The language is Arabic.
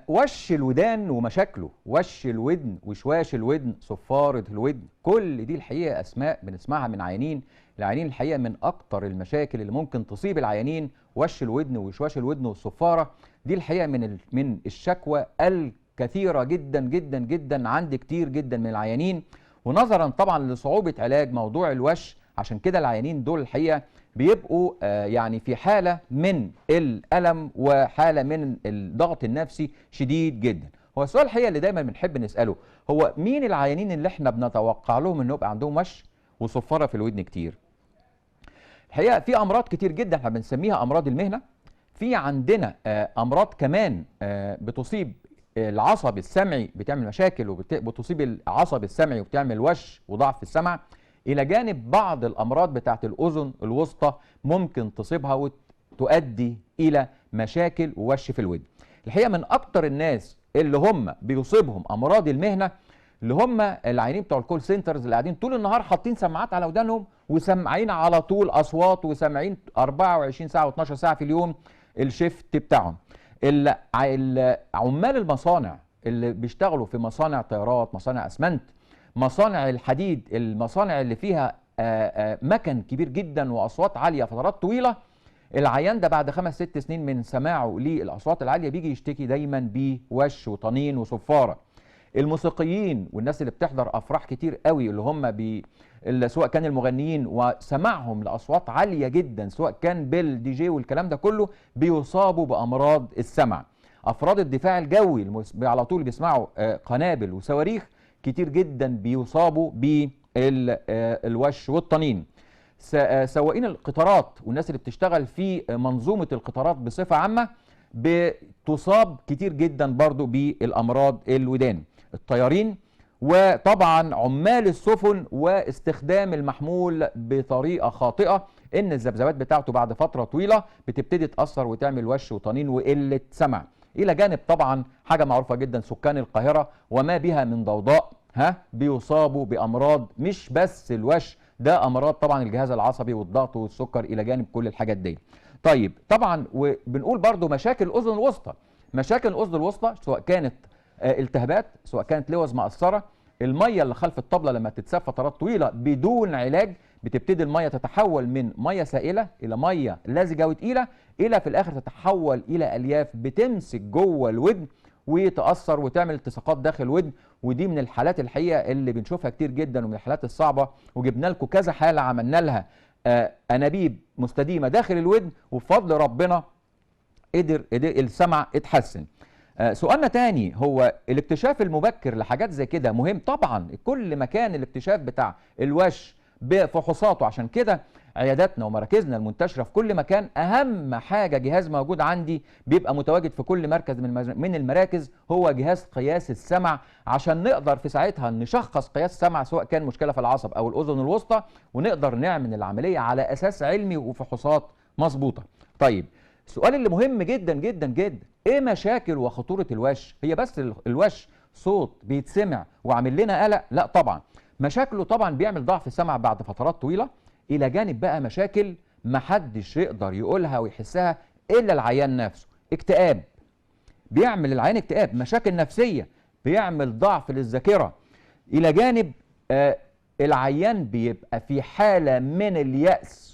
وش الودان ومشاكله، وش الودن، وشواش الودن، صفارة الودن، كل دي الحقيقة أسماء بنسمعها من عيانين. العيانين الحقيقة من أكتر المشاكل اللي ممكن تصيب العيانين وش الودن وشواش الودن والصفارة. دي الحقيقة من الشكوى الكثيرة جدا جدا جدا عند كتير جدا من العيانين، ونظرا طبعا لصعوبة علاج موضوع الوش، عشان كده العيانين دول الحقيقة بيبقوا يعني في حالة من الألم وحالة من الضغط النفسي شديد جدا. هو السؤال الحقيقة اللي دايما بنحب نسأله، هو مين العيانين اللي احنا بنتوقع لهم انه يبقى عندهم وش وصفارة في الودن كتير؟ الحقيقة في أمراض كتير جدا احنا بنسميها أمراض المهنة. في عندنا أمراض كمان بتصيب العصب السمعي بتعمل مشاكل، وبتصيب العصب السمعي وبتعمل وش وضعف في السمع، إلى جانب بعض الأمراض بتاعت الأذن الوسطى ممكن تصيبها وتؤدي إلى مشاكل ووش في الودن. الحقيقة من أكتر الناس اللي هم بيصيبهم أمراض المهنة اللي هم العيانين بتوع الكول سنترز، اللي قاعدين طول النهار حاطين سماعات على ودانهم وسامعين على طول أصوات، وسامعين 24 ساعة و12 ساعة في اليوم الشيفت بتاعهم. عمال المصانع اللي بيشتغلوا في مصانع طيارات، مصانع أسمنت، مصانع الحديد، المصانع اللي فيها مكن كبير جدا واصوات عاليه فترات طويله، العيان ده بعد 5 6 سنين من سماعه للاصوات العاليه بيجي يشتكي دايما بوش وطنين وصفاره. الموسيقيين والناس اللي بتحضر افراح كتير قوي، اللي هم سواء كان المغنيين وسماعهم لاصوات عاليه جدا، سواء كان بالدي جي والكلام ده كله، بيصابوا بامراض السمع. افراد الدفاع الجوي على طول بيسمعوا قنابل وصواريخ، كتير جدا بيصابوا بالوش والطنين. سواقين القطارات والناس اللي بتشتغل في منظومة القطارات بصفة عامة بتصاب كتير جدا برضو بالأمراض الودان. الطيارين، وطبعا عمال السفن واستخدام المحمول بطريقة خاطئة، ان الذبذبات بتاعته بعد فترة طويلة بتبتدي تأثر وتعمل وش وطنين وقلة سمع. الى جانب طبعا حاجه معروفه جدا، سكان القاهره وما بها من ضوضاء بيصابوا بامراض مش بس الوش، ده امراض طبعا الجهاز العصبي والضغط والسكر الى جانب كل الحاجات دي. طيب طبعا وبنقول برضو مشاكل الاذن الوسطى. مشاكل الاذن الوسطى سواء كانت التهابات، سواء كانت لوز مقصره، الميه اللي خلف الطبله لما تتساب فترات طويله بدون علاج بتبتدي الميه تتحول من ميه سائله الى ميه لزجه وتقيله، الى في الاخر تتحول الى الياف بتمسك جوه الودن وتاثر وتعمل التصاقات داخل الودن. ودي من الحالات الحقيقه اللي بنشوفها كتير جدا ومن الحالات الصعبه، وجبنا لكم كذا حاله عملنا لها انابيب مستديمه داخل الودن، وبفضل ربنا قدر السمع اتحسن. سؤالنا تاني، هو الاكتشاف المبكر لحاجات زي كده مهم طبعا. كل ما كان الاكتشاف بتاع الوش بفحوصاته، عشان كده عياداتنا ومراكزنا المنتشره في كل مكان اهم حاجه جهاز موجود عندي بيبقى متواجد في كل مركز من المراكز، هو جهاز قياس السمع، عشان نقدر في ساعتها نشخص قياس السمع سواء كان مشكله في العصب او الاذن الوسطى، ونقدر نعمل العمليه على اساس علمي وفحوصات مظبوطه. طيب السؤال اللي مهم جدا جدا جدا، ايه مشاكل وخطوره الوش؟ هي بس الوش صوت بيتسمع وعامل لنا قلق؟ لا طبعا. مشاكله طبعا بيعمل ضعف السمع بعد فترات طويله، الى جانب بقى مشاكل محدش يقدر يقولها ويحسها الا العيان نفسه. اكتئاب، بيعمل العيان اكتئاب. مشاكل نفسيه، بيعمل ضعف للذاكره. الى جانب العيان بيبقى في حاله من اليأس